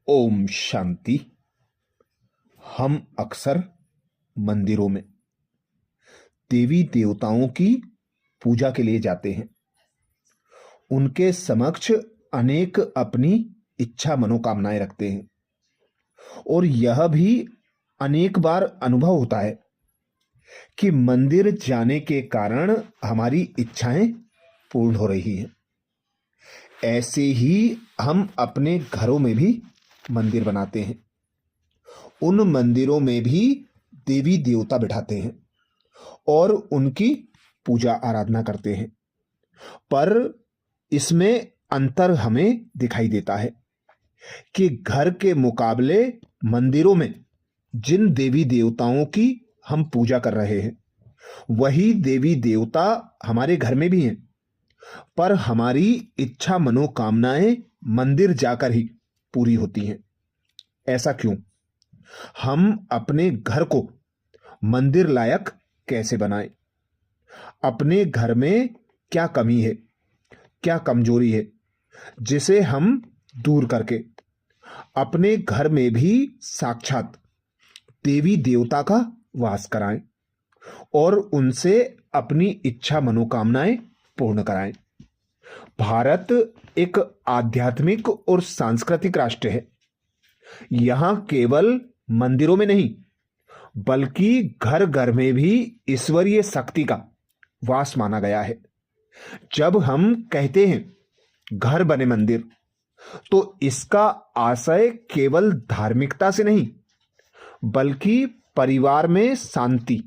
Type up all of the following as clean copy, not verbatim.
ओम शांति। हम अक्सर मंदिरों में देवी देवताओं की पूजा के लिए जाते हैं। उनके समक्ष अनेक अपनी इच्छा मनोकामनाएं रखते हैं और यह भी अनेक बार अनुभव होता है कि मंदिर जाने के कारण हमारी इच्छाएं पूर्ण हो रही हैं। ऐसे ही हम अपने घरों में भी मंदिर बनाते हैं। उन मंदिरों में भी देवी देवता बिठाते हैं और उनकी पूजा आराधना करते हैं। पर इसमें अंतर हमें दिखाई देता है कि घर के मुकाबले मंदिरों में जिन देवी देवताओं की हम पूजा कर रहे हैं वही देवी देवता हमारे घर में भी हैं, पर हमारी इच्छा मनोकामनाएं मंदिर जाकर ही पूरी होती हैं। ऐसा क्यों? हम अपने घर को मंदिर लायक कैसे बनाएं? अपने घर में क्या कमी है, क्या कमजोरी है, जिसे हम दूर करके अपने घर में भी साक्षात देवी देवता का वास कराएं और उनसे अपनी इच्छा मनोकामनाएं पूर्ण कराएं। भारत एक आध्यात्मिक और सांस्कृतिक राष्ट्र है। यहां केवल मंदिरों में नहीं बल्कि घर घर में भी ईश्वरीय शक्ति का वास माना गया है। जब हम कहते हैं घर बने मंदिर, तो इसका आशय केवल धार्मिकता से नहीं बल्कि परिवार में शांति,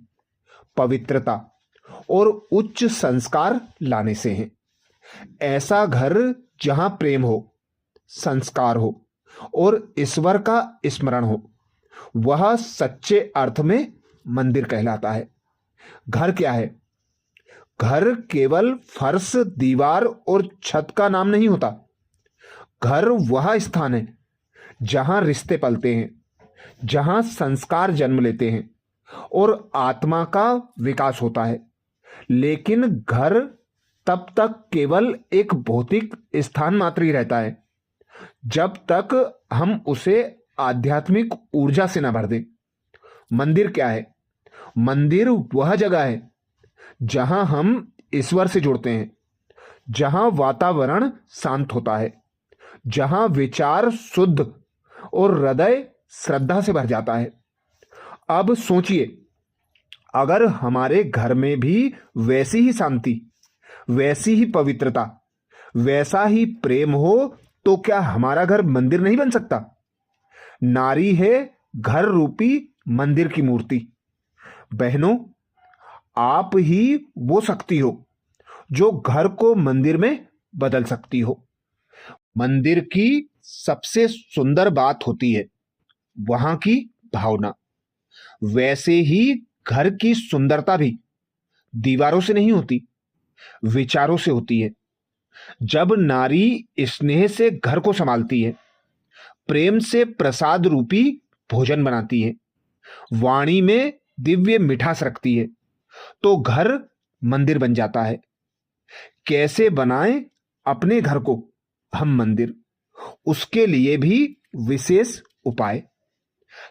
पवित्रता और उच्च संस्कार लाने से है। ऐसा घर जहां प्रेम हो, संस्कार हो और ईश्वर का स्मरण हो, वह सच्चे अर्थ में मंदिर कहलाता है। घर क्या है? घर केवल फर्श, दीवार और छत का नाम नहीं होता। घर वह स्थान है जहां रिश्ते पलते हैं, जहां संस्कार जन्म लेते हैं और आत्मा का विकास होता है। लेकिन घर तब तक केवल एक भौतिक स्थान मात्र ही रहता है जब तक हम उसे आध्यात्मिक ऊर्जा से न भर दें। मंदिर क्या है? मंदिर वह जगह है जहां हम ईश्वर से जुड़ते हैं, जहां वातावरण शांत होता है, जहां विचार शुद्ध और हृदय श्रद्धा से भर जाता है। अब सोचिए, अगर हमारे घर में भी वैसी ही शांति, वैसी ही पवित्रता, वैसा ही प्रेम हो, तो क्या हमारा घर मंदिर नहीं बन सकता? नारी है घर रूपी मंदिर की मूर्ति। बहनों, आप ही वो शक्ति हो जो घर को मंदिर में बदल सकती हो। मंदिर की सबसे सुंदर बात होती है वहां की भावना। वैसे ही घर की सुंदरता भी दीवारों से नहीं होती, विचारों से होती है। जब नारी स्नेह से घर को संभालती है, प्रेम से प्रसाद रूपी भोजन बनाती है, वाणी में दिव्य मिठास रखती है, तो घर मंदिर बन जाता है। कैसे बनाएं अपने घर को हम मंदिर? उसके लिए भी विशेष उपाय।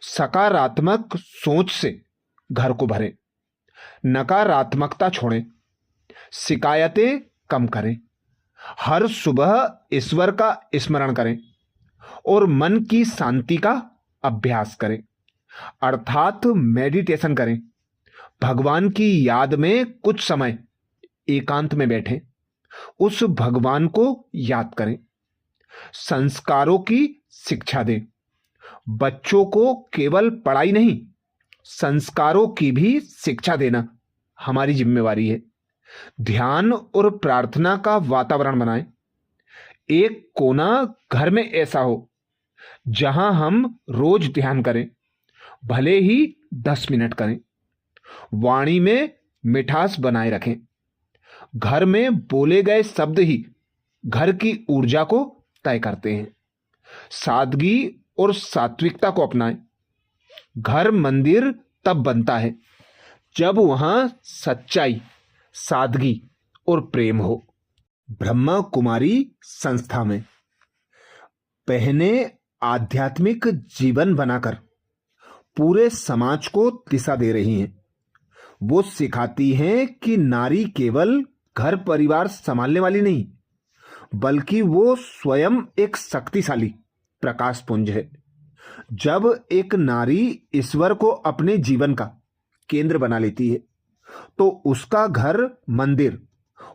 सकारात्मक सोच से घर को भरें, नकारात्मकता छोड़ें, शिकायतें कम करें, हर सुबह ईश्वर का स्मरण करें और मन की शांति का अभ्यास करें, अर्थात मेडिटेशन करें। भगवान की याद में कुछ समय एकांत में बैठें, उस भगवान को याद करें, संस्कारों की शिक्षा दें। बच्चों को केवल पढ़ाई नहीं, संस्कारों की भी शिक्षा देना हमारी जिम्मेवारी है। ध्यान और प्रार्थना का वातावरण बनाएं। एक कोना घर में ऐसा हो जहां हम रोज ध्यान करें, भले ही 10 मिनट करें। वाणी में मिठास बनाए रखें। घर में बोले गए शब्द ही घर की ऊर्जा को तय करते हैं। सादगी और सात्विकता को अपनाएं। घर मंदिर तब बनता है जब वहां सच्चाई, सादगी और प्रेम हो। ब्रह्मा कुमारी संस्था में बहनें आध्यात्मिक जीवन बनाकर पूरे समाज को दिशा दे रही हैं। वो सिखाती हैं कि नारी केवल घर परिवार संभालने वाली नहीं, बल्कि वो स्वयं एक शक्तिशाली प्रकाश पुंज है। जब एक नारी ईश्वर को अपने जीवन का केंद्र बना लेती है तो उसका घर मंदिर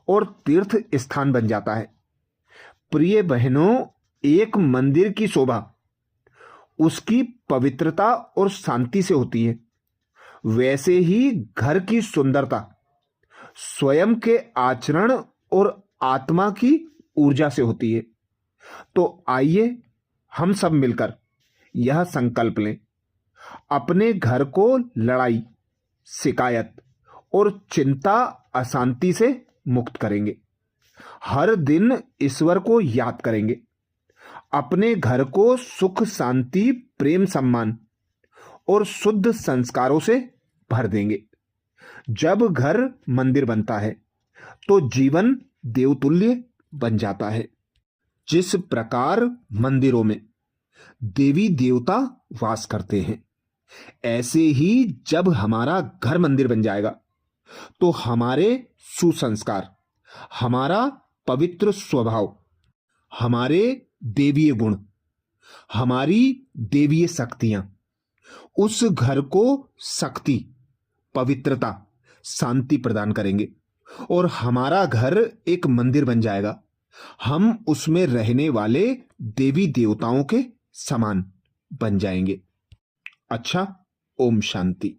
और तीर्थ स्थान बन जाता है। प्रिय बहनों, एक मंदिर की शोभा उसकी पवित्रता और शांति से होती है, वैसे ही घर की सुंदरता स्वयं के आचरण और आत्मा की ऊर्जा से होती है। तो आइए हम सब मिलकर यह संकल्प लें, अपने घर को लड़ाई, शिकायत और चिंता, अशांति से मुक्त करेंगे। हर दिन ईश्वर को याद करेंगे। अपने घर को सुख, शांति, प्रेम, सम्मान और शुद्ध संस्कारों से भर देंगे। जब घर मंदिर बनता है तो जीवन देवतुल्य बन जाता है। जिस प्रकार मंदिरों में देवी देवता वास करते हैं, ऐसे ही जब हमारा घर मंदिर बन जाएगा तो हमारे सुसंस्कार, हमारा पवित्र स्वभाव, हमारे देवीय गुण, हमारी देवीय शक्तियां उस घर को शक्ति, पवित्रता, शांति प्रदान करेंगे और हमारा घर एक मंदिर बन जाएगा। हम उसमें रहने वाले देवी देवताओं के समान बन जाएंगे। अच्छा, ओम शांति।